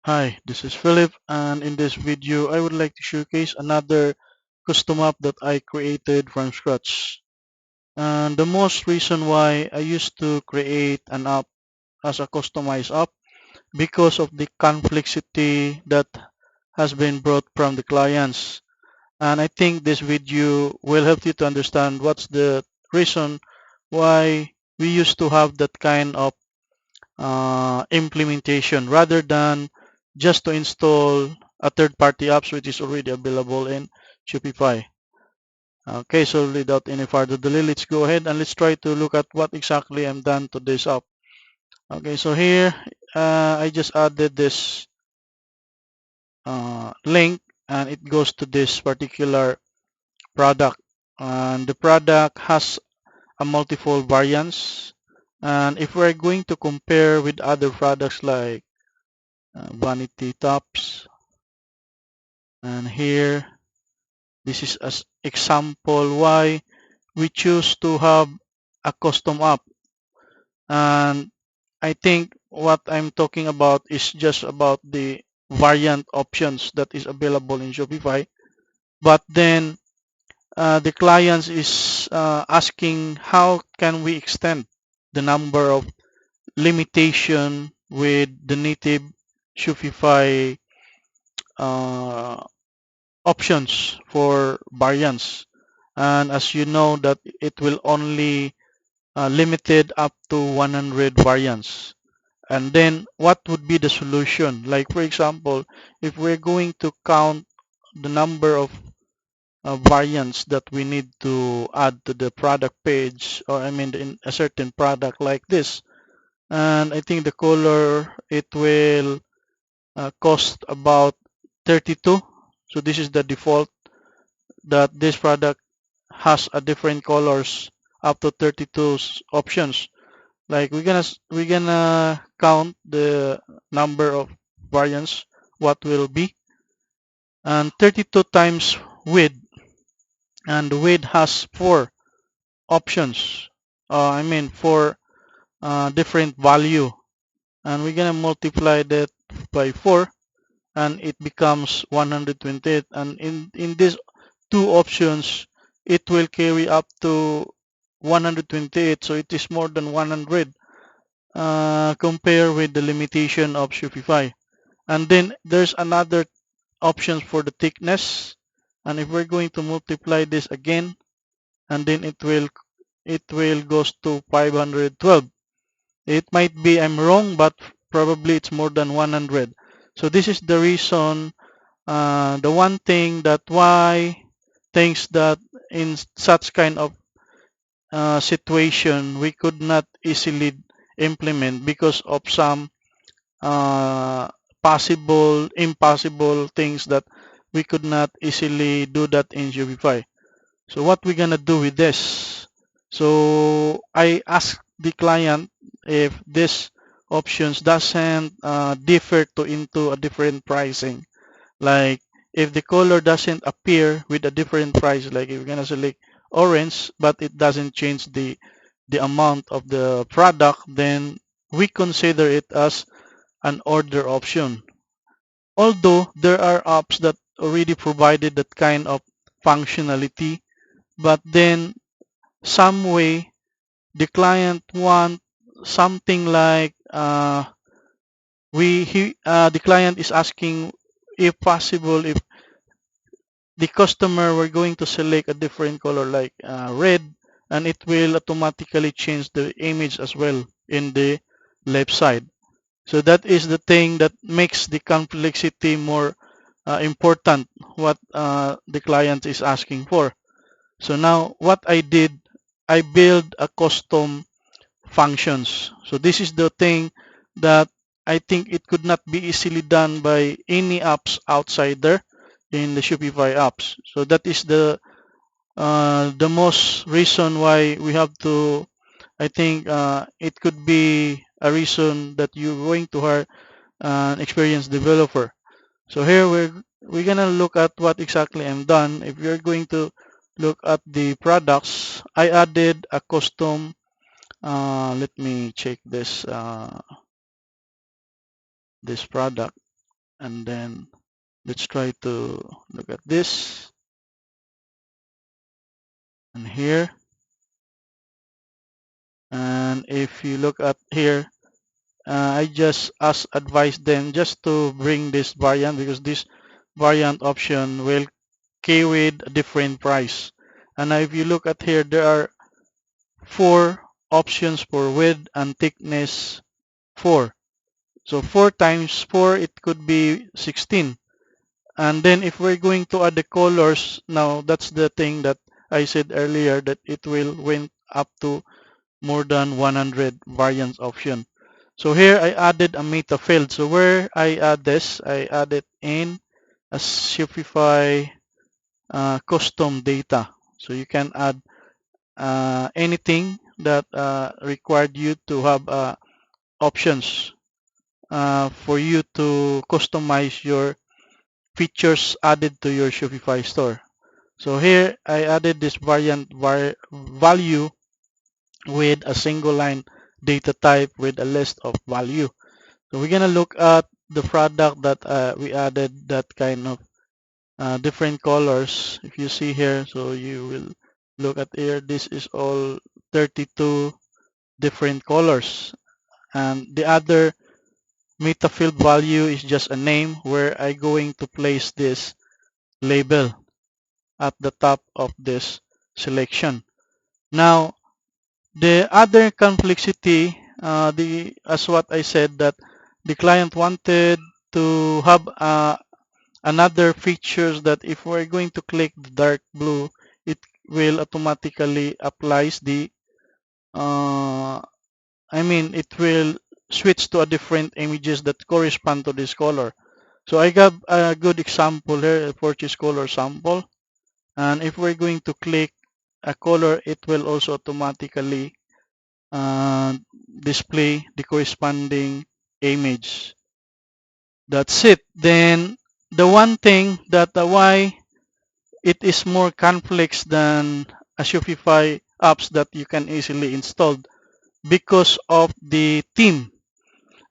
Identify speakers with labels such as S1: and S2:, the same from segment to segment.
S1: Hi, this is Philip, and in this video I would like to showcase another custom app that I created from scratch. And the most reason why I used to create an app as a customized app because of the complexity that has been brought from the clients. And I think this video will help you to understand what's the reason why we used to have that kind of implementation rather than just to install a third-party apps which is already available in Shopify. Okay, so without any further delay, let's go ahead and let's try to look at what exactly I'm done to this app. Okay, so here I just added this link and it goes to this particular product. And the product has a multiple variants. And if we're going to compare with other products like vanity tops, and here this is an example why we choose to have a custom app. And I think what I'm talking about is just about the variant options that is available in Shopify, but then the clients is asking how can we extend the number of limitation with the native Shopify uh, options for variants. And as you know that it will only limited up to 100 variants. And then what would be the solution? Like for example, if we're going to count the number of variants that we need to add to the product page, or I mean in a certain product like this, and I think the color it will cost about 32. So this is the default that this product has a different colors up to 32 options. Like we're gonna count the number of variants what will be, and 32 times width, and the width has four options. I mean four different value, and we're gonna multiply that by 4 and it becomes 128. And in these two options it will carry up to 128, so it is more than 100 compare with the limitation of Shopify. And then there's another options for the thickness, and if we're going to multiply this again, and then it will goes to 512. It might be I'm wrong, but probably it's more than 100. So this is the reason, the one thing that why things that in such kind of situation we could not easily implement because of some uh, impossible things that we could not easily do that in Shopify. So what we're gonna do with this? So I asked the client if this options doesn't differ to into a different pricing. Like if the color doesn't appear with a different price, like if you're gonna select orange, but it doesn't change the amount of the product, then we consider it as an order option. Although there are apps that already provided that kind of functionality, but then some way the client want something like the client is asking if possible if the customer were going to select a different color like red, and it will automatically change the image as well in the left side. So that is the thing that makes the complexity more important, what the client is asking for. So now what I did, I built a custom functions. So this is the thing that I think it could not be easily done by any apps outside there in the Shopify apps. So that is the most reason why we have to. I think it could be a reason that you're going to hire an experienced developer. So here we're gonna look at what exactly I'm done. If you're going to look at the products, I added a custom. Let me check this product. And then let's try to look at this and here. And if you look at here, I just advise them just to bring this variant, because this variant option will carry a different price. And now if you look at here, there are 4 options for width and thickness 4. So 4 times 4, it could be 16. And then if we're going to add the colors, now that's the thing that I said earlier, that it will went up to more than 100 variants option. So here I added a meta field. So where I add this, I add it in a Shopify custom data. So you can add anything that required you to have options for you to customize your features added to your Shopify store. So here I added this variant value with a single line data type with a list of value. So we're gonna look at the product that we added that kind of different colors. If you see here, so you will look at here, this is all 32 different colors, and the other meta field value is just a name where I going to place this label at the top of this selection. Now the other complexity, the as what I said, that the client wanted to have another features that if we're going to click the dark blue, it will automatically applies the uh, it will switch to a different images that correspond to this color. So I got a good example here, a purchase color sample. And if we're going to click a color, it will also automatically uh, display the corresponding image. That's it. Then the one thing that why it is more complex than a Shopify apps that you can easily install, because of the theme.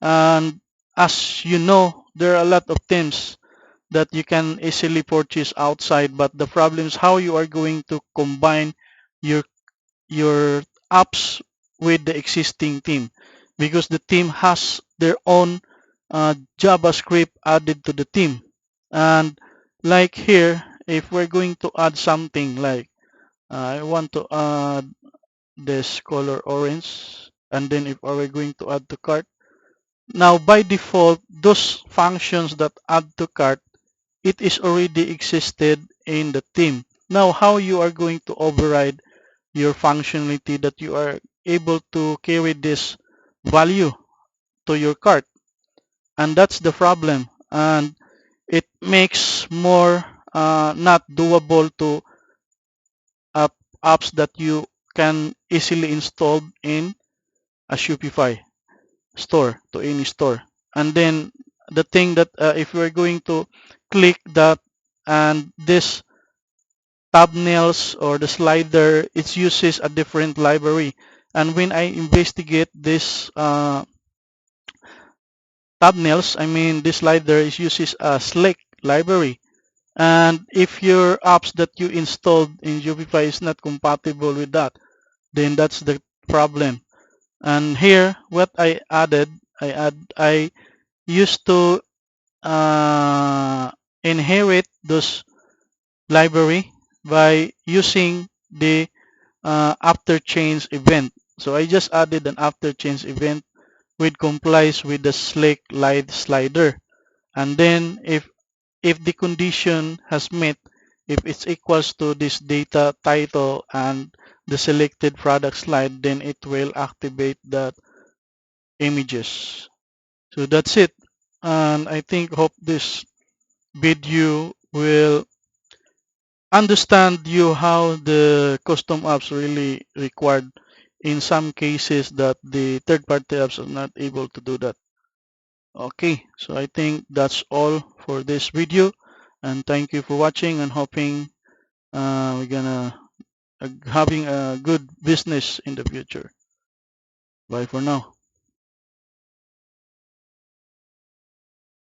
S1: And as you know, there are a lot of themes that you can easily purchase outside, but the problem is how you are going to combine your your apps with the existing theme, because the theme has their own JavaScript added to the theme. And like here, if we're going to add something like I want to add this color orange, and then if we're going to add to cart, now by default those functions that add to cart, it is already existed in the theme. Now how you are going to override your functionality that you are able to carry this value to your cart? And that's the problem, and it makes more not doable to app, apps that you can easily install in a Shopify store, to any store. And then the thing that if we're going to click that, and this thumbnails or the slider, it uses a different library. And when I investigate this thumbnails, this slider is uses a Slick library. And if your apps that you installed in Shopify is not compatible with that, then that's the problem. And here, what I used to inherit those library by using the after change event. So I just added an after change event which complies with the Slick light slider. And then if the condition has met, if it's equals to this data title and the selected product slide, then it will activate that images. So that's it. And I think hope this video will understand you how the custom apps really required in some cases that the third-party apps are not able to do that. Okay, so I think that's all for this video, and thank you for watching, and hoping we're gonna having a good business in the future. Bye for now.